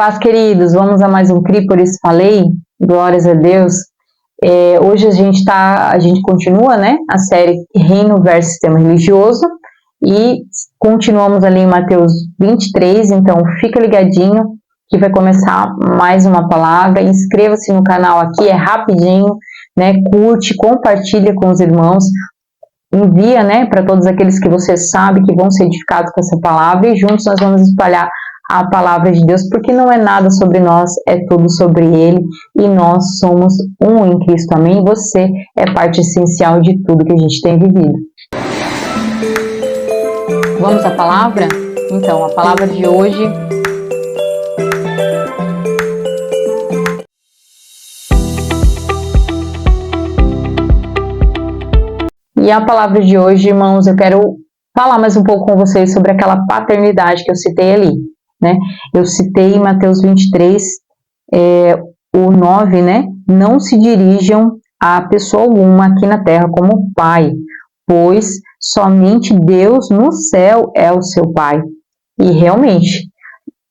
Paz, queridos, vamos a mais um CRI, por isso falei, glórias a Deus. Hoje a gente continua, né, a série Reino versus Sistema Religioso e continuamos ali em Mateus 23, então fica ligadinho que vai começar mais uma palavra. Inscreva-se no canal aqui, é rapidinho, né, curte, compartilha com os irmãos, envia, né, para todos aqueles que você sabe que vão ser edificados com essa palavra, e juntos nós vamos espalhar a palavra de Deus, porque não é nada sobre nós, é tudo sobre Ele, e nós somos um em Cristo, amém? Você é parte essencial de tudo que a gente tem vivido. Vamos à palavra? Então, a palavra de hoje... E a palavra de hoje, irmãos, eu quero falar mais um pouco com vocês sobre aquela paternidade que eu citei ali, né? Eu citei em Mateus 23, o 9, né? Não se dirijam a pessoa alguma aqui na terra como pai, pois somente Deus no céu é o seu pai. E realmente,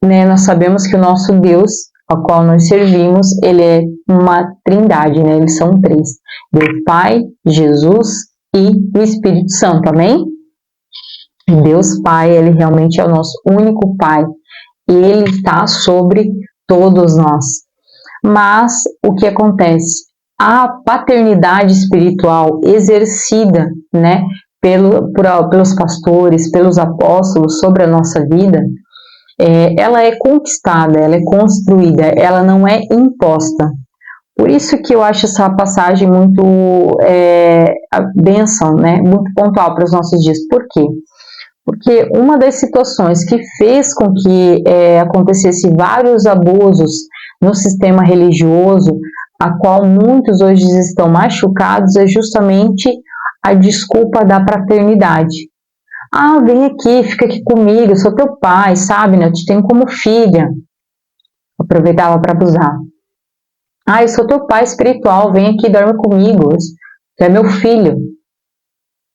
né, nós sabemos que o nosso Deus, ao qual nós servimos, ele é uma trindade, né? Eles são três: Deus Pai, Jesus e o Espírito Santo, amém? Deus Pai, ele realmente é o nosso único Pai. Ele está sobre todos nós. Mas o que acontece? A paternidade espiritual exercida, né, pelos pastores, pelos apóstolos sobre a nossa vida, ela é conquistada, ela é construída, ela não é imposta. Por isso que eu acho essa passagem muito a bênção, né, muito pontual para os nossos dias. Por quê? Porque uma das situações que fez com que acontecesse vários abusos no sistema religioso, a qual muitos hoje estão machucados, é justamente a desculpa da paternidade. Ah, vem aqui, fica aqui comigo, eu sou teu pai, sabe, né? Eu te tenho como filha. Aproveitava para abusar. Ah, eu sou teu pai espiritual, vem aqui, dorme comigo, tu é meu filho.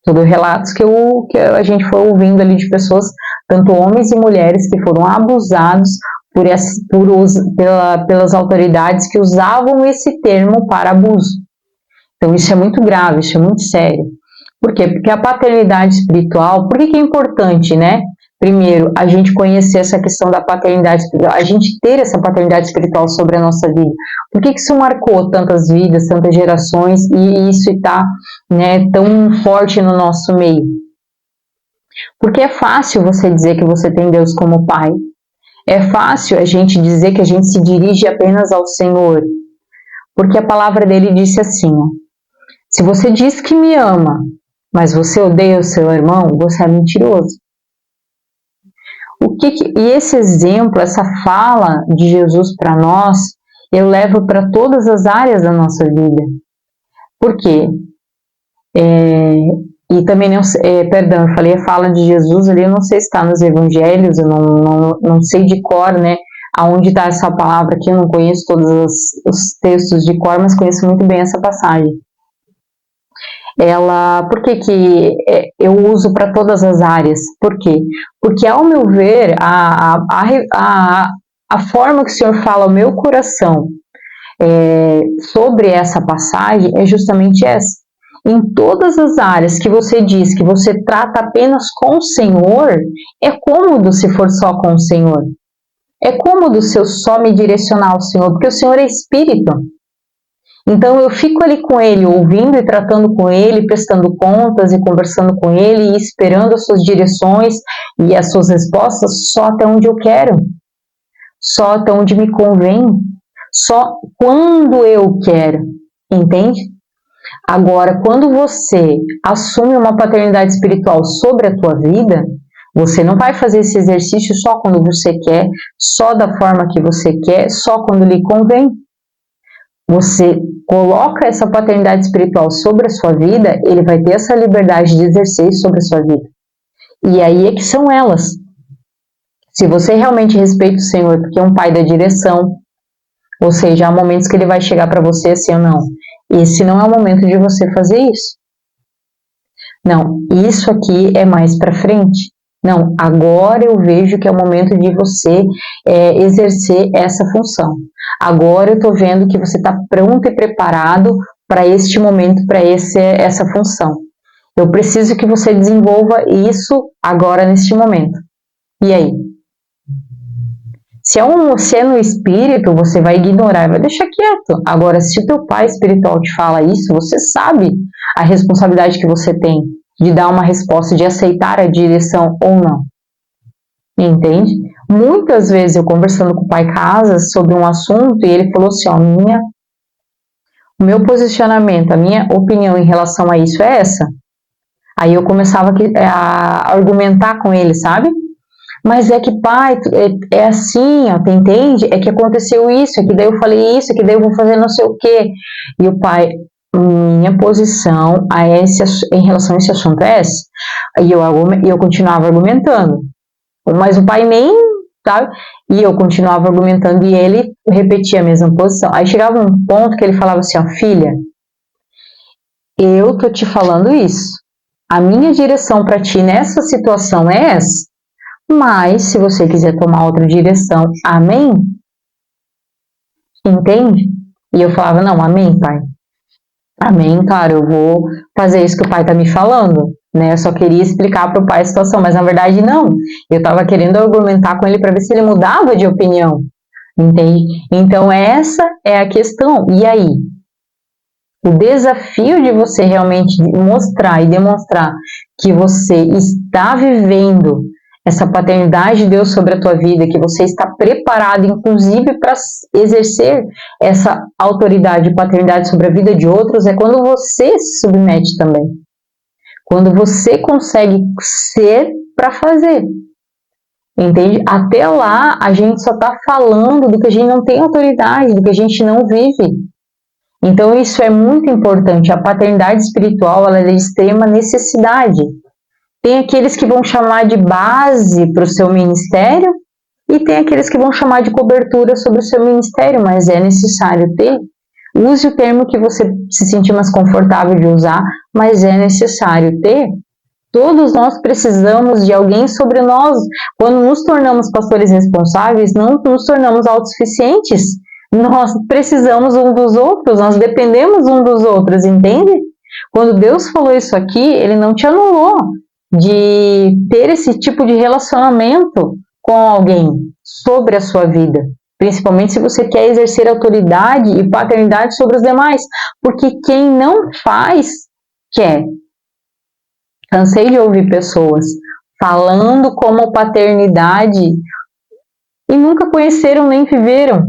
Todos relatos que a gente foi ouvindo ali de pessoas, tanto homens e mulheres, que foram abusados pelas autoridades que usavam esse termo para abuso. Então isso é muito grave, isso é muito sério. Por quê? Porque a paternidade espiritual, por que é importante, né? Primeiro, a gente conhecer essa questão da paternidade espiritual, a gente ter essa paternidade espiritual sobre a nossa vida. Por que isso marcou tantas vidas, tantas gerações, e isso está, né, tão forte no nosso meio? Porque é fácil você dizer que você tem Deus como Pai. É fácil a gente dizer que a gente se dirige apenas ao Senhor. Porque a palavra dele disse assim, ó, se você diz que me ama, mas você odeia o seu irmão, você é mentiroso. E esse exemplo, essa fala de Jesus para nós, eu levo para todas as áreas da nossa vida. Por quê? E também, eu falei a fala de Jesus ali, eu não sei se está nos evangelhos, eu não sei de cor, né, aonde está essa palavra aqui, eu não conheço todos os textos de cor, mas conheço muito bem essa passagem. Por que eu uso para todas as áreas? Por quê? Porque, ao meu ver, a forma que o Senhor fala ao meu coração sobre essa passagem é justamente essa. Em todas as áreas que você diz que você trata apenas com o Senhor, é cômodo se for só com o Senhor. É cômodo se eu só me direcionar ao Senhor, porque o Senhor é Espírito. Então eu fico ali com Ele, ouvindo e tratando com Ele, prestando contas e conversando com Ele e esperando as suas direções e as suas respostas só até onde eu quero, só até onde me convém, só quando eu quero, entende? Agora, quando você assume uma paternidade espiritual sobre a tua vida, você não vai fazer esse exercício só quando você quer, só da forma que você quer, só quando lhe convém. Você coloca essa paternidade espiritual sobre a sua vida, ele vai ter essa liberdade de exercer isso sobre a sua vida. E aí é que são elas. Se você realmente respeita o Senhor, porque é um pai da direção, ou seja, há momentos que ele vai chegar para você assim ou não. Esse não é o momento de você fazer isso. Não, isso aqui é mais para frente. Não, agora eu vejo que é o momento de você exercer essa função. Agora eu estou vendo que você está pronto e preparado para este momento, para essa função. Eu preciso que você desenvolva isso agora, neste momento. E aí? Se é no espírito, você vai ignorar, vai deixar quieto. Agora, se o teu pai espiritual te fala isso, você sabe a responsabilidade que você tem de dar uma resposta, de aceitar a direção ou não. Entende? Muitas vezes eu conversando com o pai Casas sobre um assunto e ele falou assim, ó, o meu posicionamento, a minha opinião em relação a isso é essa. Aí eu começava a argumentar com ele, sabe? Mas é que, pai, é assim, ó, tu entende? É que aconteceu isso, é que daí eu falei isso, é que daí eu vou fazer não sei o quê. E o pai, minha posição em relação a esse assunto é essa. E eu continuava argumentando. Mas o pai nem, sabe? E eu continuava argumentando e ele repetia a mesma posição. Aí chegava um ponto que ele falava assim, ó, filha, eu tô te falando isso. A minha direção para ti nessa situação é essa. Mas, se você quiser tomar outra direção, amém? Entende? E eu falava, não, amém, pai. Amém, claro, eu vou fazer isso que o pai está me falando, né? Eu só queria explicar para o pai a situação, mas na verdade não. Eu estava querendo argumentar com ele para ver se ele mudava de opinião, entende? Então essa é a questão. E aí? O desafio de você realmente mostrar e demonstrar que você está vivendo essa paternidade de Deus sobre a tua vida, que você está preparado, inclusive, para exercer essa autoridade e paternidade sobre a vida de outros, é quando você se submete também. Quando você consegue ser para fazer. Entende? Até lá, a gente só está falando do que a gente não tem autoridade, do que a gente não vive. Então, isso é muito importante. A paternidade espiritual, ela é de extrema necessidade. Tem aqueles que vão chamar de base para o seu ministério e tem aqueles que vão chamar de cobertura sobre o seu ministério, mas é necessário ter. Use o termo que você se sentir mais confortável de usar, mas é necessário ter. Todos nós precisamos de alguém sobre nós. Quando nos tornamos pastores responsáveis, não nos tornamos autossuficientes. Nós precisamos um dos outros, nós dependemos um dos outros, entende? Quando Deus falou isso aqui, Ele não te anulou de ter esse tipo de relacionamento com alguém sobre a sua vida, principalmente se você quer exercer autoridade e paternidade sobre os demais, porque quem não faz, quer. Cansei de ouvir pessoas falando como paternidade e nunca conheceram nem viveram,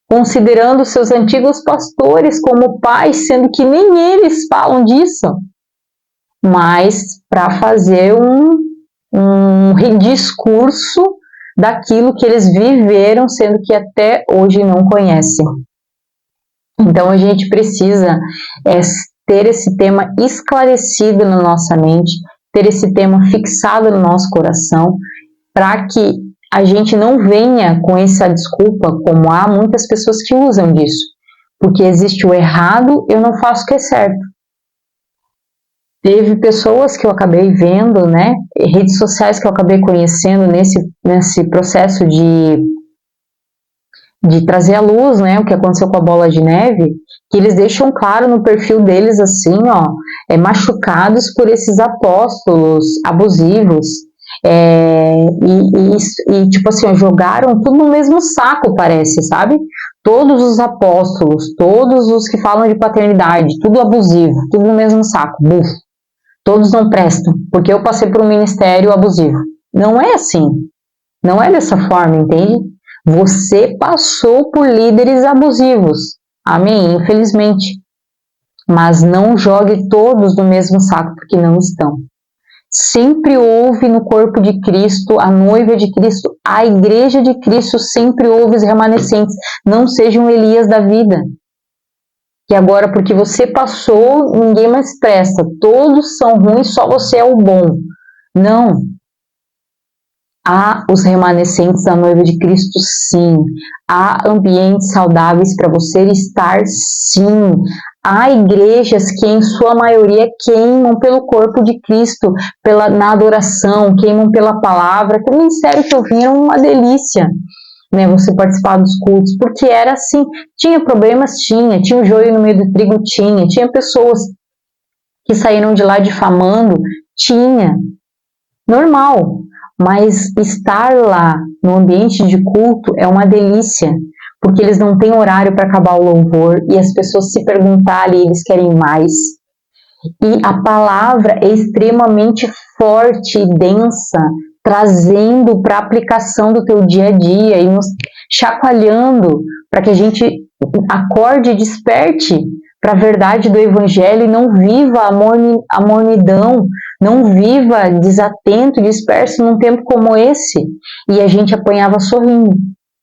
considerando seus antigos pastores como pais, sendo que nem eles falam disso. Mas para fazer um discurso daquilo que eles viveram, sendo que até hoje não conhecem. Então a gente precisa ter esse tema esclarecido na nossa mente, ter esse tema fixado no nosso coração, para que a gente não venha com essa desculpa, como há muitas pessoas que usam disso, porque existe o errado, eu não faço o que é certo. Teve pessoas que eu acabei vendo, né, redes sociais que eu acabei conhecendo nesse processo de trazer à luz, né, o que aconteceu com a bola de neve, que eles deixam claro no perfil deles assim, ó, machucados por esses apóstolos abusivos, e tipo assim, ó, jogaram tudo no mesmo saco, parece, sabe? Todos os apóstolos, todos os que falam de paternidade, tudo abusivo, tudo no mesmo saco, bufo. Todos não prestam, porque eu passei por um ministério abusivo. Não é assim. Não é dessa forma, entende? Você passou por líderes abusivos. Amém? Infelizmente. Mas não jogue todos no mesmo saco, porque não estão. Sempre houve no corpo de Cristo, a noiva de Cristo, a igreja de Cristo, sempre houve os remanescentes. Não sejam Elias da vida. Que agora, porque você passou, ninguém mais presta. Todos são ruins, só você é o bom. Não. Há os remanescentes da noiva de Cristo, sim. Há ambientes saudáveis para você estar, sim. Há igrejas que, em sua maioria, queimam pelo corpo de Cristo, na adoração, queimam pela palavra. Que o ministério que eu vi era uma delícia, né? Você participar dos cultos, porque era assim. Tinha problemas? Tinha o joio no meio do trigo? Tinha pessoas que saíram de lá difamando? Tinha. Normal. Mas estar lá no ambiente de culto é uma delícia, porque eles não têm horário para acabar o louvor e as pessoas se perguntarem, eles querem mais. E a palavra é extremamente forte e densa, trazendo para a aplicação do teu dia a dia e nos chacoalhando para que a gente acorde e desperte para a verdade do Evangelho e não viva a mornidão, não viva desatento, disperso num tempo como esse. E a gente apanhava sorrindo,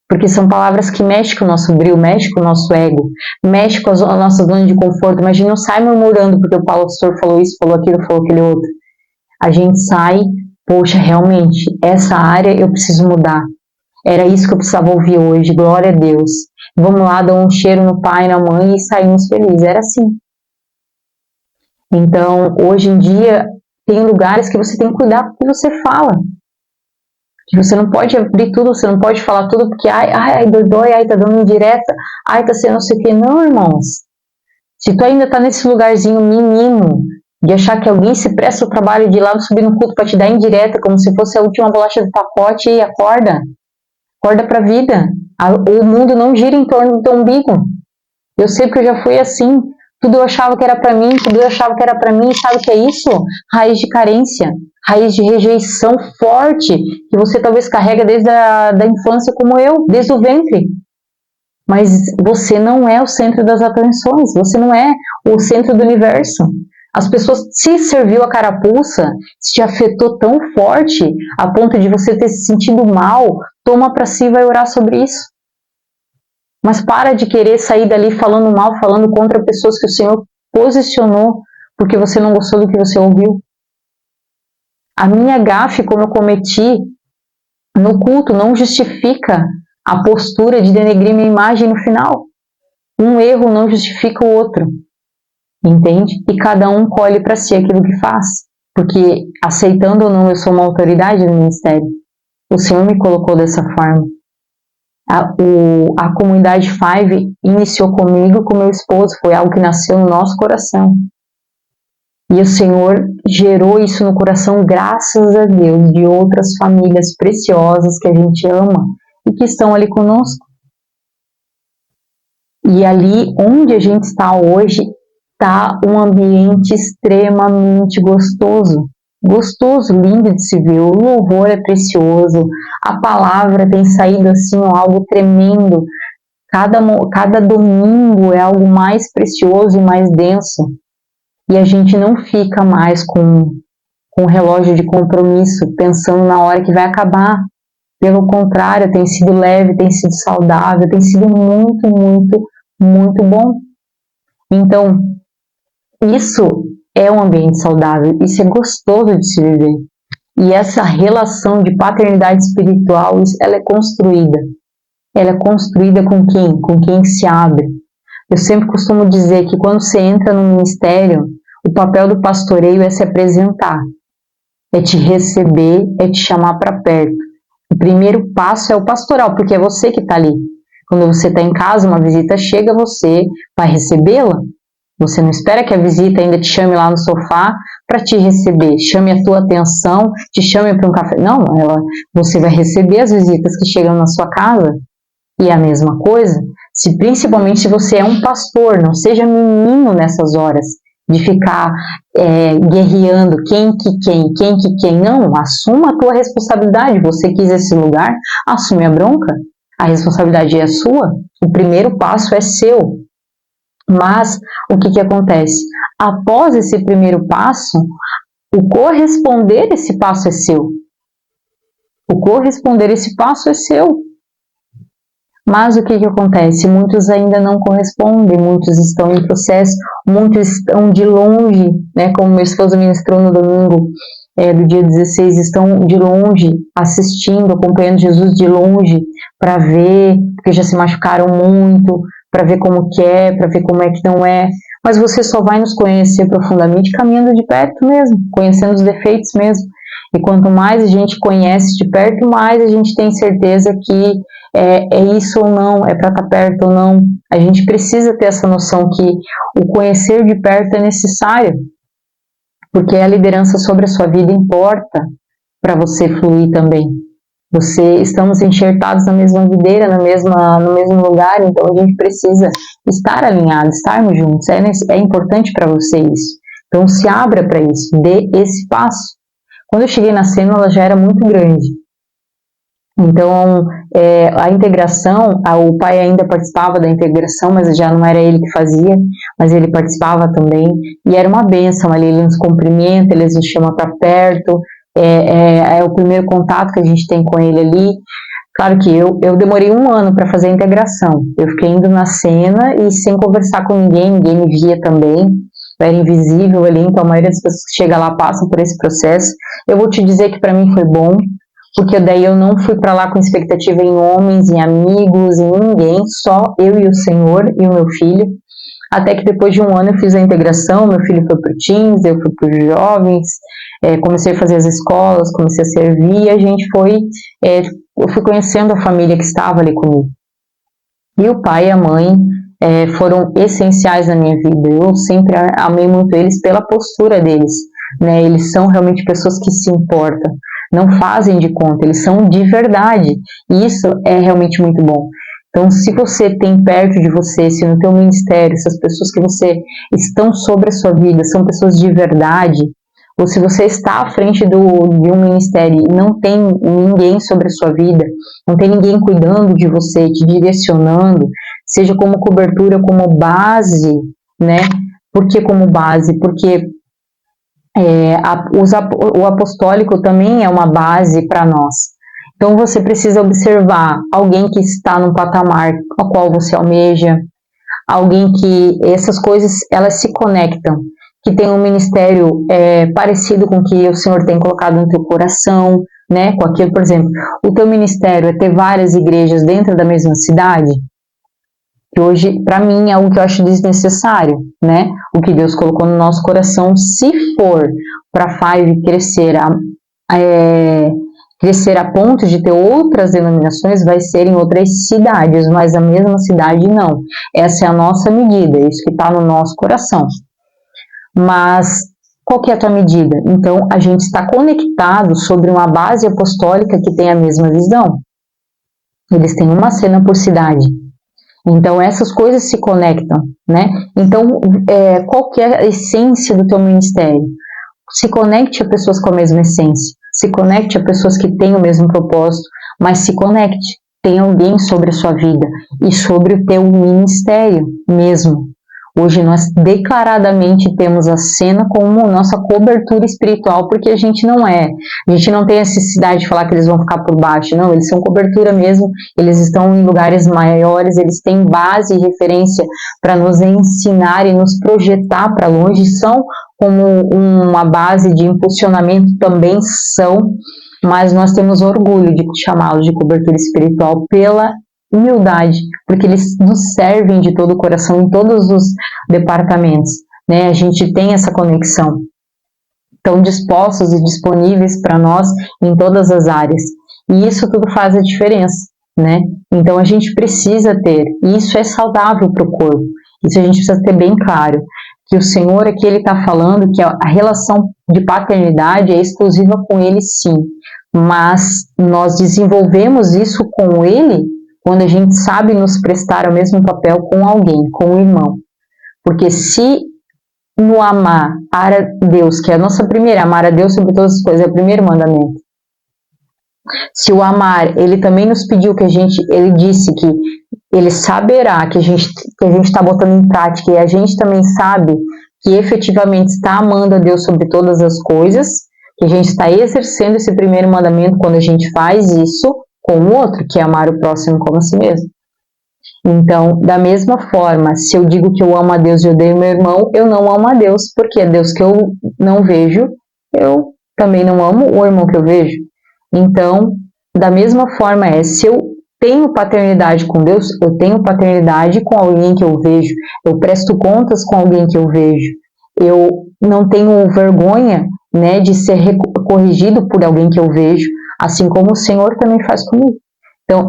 porque são palavras que mexem com o nosso brilho, mexem com o nosso ego, mexem com a nossa zona de conforto. Mas a gente não sai murmurando porque o pastor falou isso, falou aquilo, falou aquele outro. A gente sai, poxa, realmente, essa área eu preciso mudar. Era isso que eu precisava ouvir hoje, glória a Deus. Vamos lá, dar um cheiro no pai, na mãe e saímos felizes. Era assim. Então, hoje em dia, tem lugares que você tem que cuidar com o que você fala. Que você não pode abrir tudo, você não pode falar tudo, porque ai, dói, ai, tá dando indireta, ai, tá sendo não sei o quê. Não, irmãos. Se tu ainda tá nesse lugarzinho menino, de achar que alguém se presta o trabalho de ir lá subir no culto para te dar indireta, como se fosse a última bolacha do pacote, e acorda. Acorda pra vida. O mundo não gira em torno do teu umbigo. Eu sei que eu já fui assim. Tudo eu achava que era para mim, tudo eu achava que era para mim. Sabe o que é isso? Raiz de carência, raiz de rejeição forte, que você talvez carrega desde a infância como eu, desde o ventre. Mas você não é o centro das atenções, você não é o centro do universo. As pessoas, se serviu a carapuça, se te afetou tão forte, a ponto de você ter se sentido mal, toma para si e vai orar sobre isso. Mas para de querer sair dali falando mal, falando contra pessoas que o Senhor posicionou, porque você não gostou do que você ouviu. A minha gafe, como eu cometi no culto, não justifica a postura de denegrir minha imagem no final. Um erro não justifica o outro. Entende? E cada um colhe para si aquilo que faz. Porque, aceitando ou não, eu sou uma autoridade no ministério. O Senhor me colocou dessa forma. A comunidade Five iniciou comigo, com meu esposo. Foi algo que nasceu no nosso coração. E o Senhor gerou isso no coração, graças a Deus, de outras famílias preciosas que a gente ama e que estão ali conosco. E ali onde a gente está hoje, está um ambiente extremamente gostoso. Gostoso, lindo de se ver. O louvor é precioso. A palavra tem saído assim, algo tremendo. Cada domingo é algo mais precioso e mais denso. E a gente não fica mais com o relógio de compromisso, pensando na hora que vai acabar. Pelo contrário, tem sido leve, tem sido saudável, tem sido muito, muito, muito bom. Então, isso é um ambiente saudável, isso é gostoso de se viver. E essa relação de paternidade espiritual, ela é construída. Ela é construída com quem? Com quem se abre. Eu sempre costumo dizer que quando você entra no ministério, o papel do pastoreio é se apresentar, é te receber, é te chamar para perto. O primeiro passo é o pastoral, porque é você que está ali. Quando você está em casa, uma visita chega, você vai recebê-la. Você não espera que a visita ainda te chame lá no sofá para te receber, chame a tua atenção, te chame para um café. Não, você vai receber as visitas que chegam na sua casa. E a mesma coisa, principalmente se você é um pastor, não seja menino nessas horas de ficar guerreando quem que quem. Não, assuma a tua responsabilidade. Você quis esse lugar, assume a bronca. A responsabilidade é sua. O primeiro passo é seu. Mas o que acontece? Após esse primeiro passo, o corresponder esse passo é seu. O corresponder esse passo é seu. Mas o que acontece? Muitos ainda não correspondem, muitos estão em processo, muitos estão de longe, né? Como meu esposo ministrou no domingo, do dia 16 estão de longe assistindo, acompanhando Jesus de longe para ver, porque já se machucaram muito, para ver como que é, para ver como é que não é. Mas você só vai nos conhecer profundamente caminhando de perto mesmo, conhecendo os defeitos mesmo. E quanto mais a gente conhece de perto, mais a gente tem certeza que é isso ou não, é para estar perto ou não. A gente precisa ter essa noção que o conhecer de perto é necessário, porque a liderança sobre a sua vida importa para você fluir também. Estamos enxertados na mesma videira, no mesmo lugar, então a gente precisa estar alinhado, estarmos juntos. É importante para você isso. Então se abra para isso, dê esse passo. Quando eu cheguei na cena, ela já era muito grande. Então, a integração, o pai ainda participava da integração, mas já não era ele que fazia, mas ele participava também, e era uma bênção ali, ele nos cumprimenta, ele nos chama para perto, é o primeiro contato que a gente tem com ele ali. Claro que eu demorei 1 ano para fazer a integração, eu fiquei indo na cena e sem conversar com ninguém me via também, eu era invisível ali, então a maioria das pessoas que chegam lá passam por esse processo. Eu vou te dizer que para mim foi bom, porque daí eu não fui para lá com expectativa em homens, em amigos, em ninguém, só eu e o Senhor e o meu filho, até que depois de 1 ano eu fiz a integração, meu filho foi para o Teens, eu fui para os jovens, comecei a fazer as escolas, comecei a servir, e a gente eu fui conhecendo a família que estava ali comigo. E o pai e a mãe foram essenciais na minha vida, eu sempre amei muito eles pela postura deles, né? Eles são realmente pessoas que se importam, não fazem de conta, eles são de verdade, e isso é realmente muito bom. Então, se você tem perto de você, se no teu ministério, essas pessoas que você estão sobre a sua vida são pessoas de verdade, ou se você está à frente de um ministério e não tem ninguém sobre a sua vida, não tem ninguém cuidando de você, te direcionando, seja como cobertura, como base, né? Por que como base? Porque o apostólico também é uma base para nós. Então você precisa observar alguém que está no patamar ao qual você almeja, alguém que essas coisas elas se conectam, que tem um ministério parecido com o que o Senhor tem colocado no teu coração, né? Com aquilo, por exemplo, o teu ministério é ter várias igrejas dentro da mesma cidade, que hoje, para mim, é algo que eu acho desnecessário, né? O que Deus colocou no nosso coração, se for para Five crescer a ponto de ter outras denominações, vai ser em outras cidades, mas a mesma cidade não. Essa é a nossa medida, isso que está no nosso coração. Mas qual que é a tua medida? Então, a gente está conectado sobre uma base apostólica que tem a mesma visão. Eles têm uma cena por cidade. Então, essas coisas se conectam, né? Então, qual que é a essência do teu ministério? Se conecte a pessoas com a mesma essência. Se conecte a pessoas que têm o mesmo propósito, mas se conecte. Tem alguém sobre a sua vida e sobre o teu ministério mesmo. Hoje nós declaradamente temos a cena como nossa cobertura espiritual, porque a gente não tem a necessidade de falar que eles vão ficar por baixo, não, eles são cobertura mesmo, eles estão em lugares maiores, eles têm base e referência para nos ensinar e nos projetar para longe, são como uma base de impulsionamento também são, mas nós temos orgulho de chamá-los de cobertura espiritual pela humildade, porque eles nos servem de todo o coração em todos os departamentos, né? A gente tem essa conexão, estão dispostos e disponíveis para nós em todas as áreas, e isso tudo faz a diferença, né? Então a gente precisa ter, e isso é saudável para o corpo, isso a gente precisa ter bem claro, que o Senhor aqui ele está falando que a relação de paternidade é exclusiva com Ele sim, mas nós desenvolvemos isso com Ele quando a gente sabe nos prestar ao mesmo papel com alguém, com o irmão. Porque se no amar a Deus, que é a nossa primeira, amar a Deus sobre todas as coisas, é o primeiro mandamento. Se o amar, ele também nos pediu ele disse que ele saberá que a gente está botando em prática e a gente também sabe que efetivamente está amando a Deus sobre todas as coisas, que a gente está exercendo esse primeiro mandamento quando a gente faz isso com o outro, que é amar o próximo como a si mesmo. Então, da mesma forma, se eu digo que eu amo a Deus e odeio meu irmão, eu não amo a Deus, porque é Deus que eu não vejo, eu também não amo o irmão que eu vejo? Então, da mesma forma se eu tenho paternidade com Deus, eu tenho paternidade com alguém que eu vejo, eu presto contas com alguém que eu vejo, eu não tenho vergonha, né, de ser corrigido por alguém que eu vejo, assim como o Senhor também faz comigo. Então,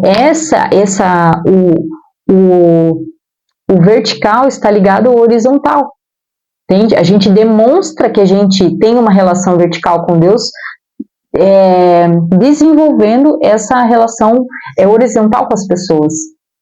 o vertical está ligado ao horizontal, entende? A gente demonstra que a gente tem uma relação vertical com Deus, desenvolvendo essa relação horizontal com as pessoas.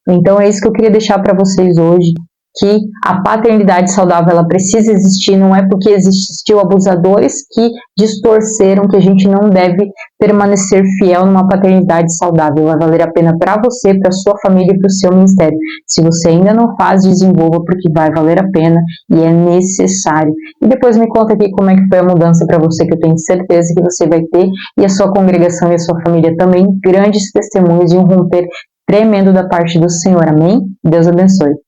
Então é isso que eu queria deixar para vocês hoje, que a paternidade saudável ela precisa existir, não é porque existiu abusadores que distorceram que a gente não deve permanecer fiel numa paternidade saudável. Vai valer a pena para você, para sua família e para o seu ministério. Se você ainda não faz, desenvolva, porque vai valer a pena e é necessário. E depois me conta aqui como é que foi a mudança para você, que eu tenho certeza que você vai ter, e a sua congregação e a sua família também, grandes testemunhos e um romper tremendo da parte do Senhor. Amém? Deus abençoe.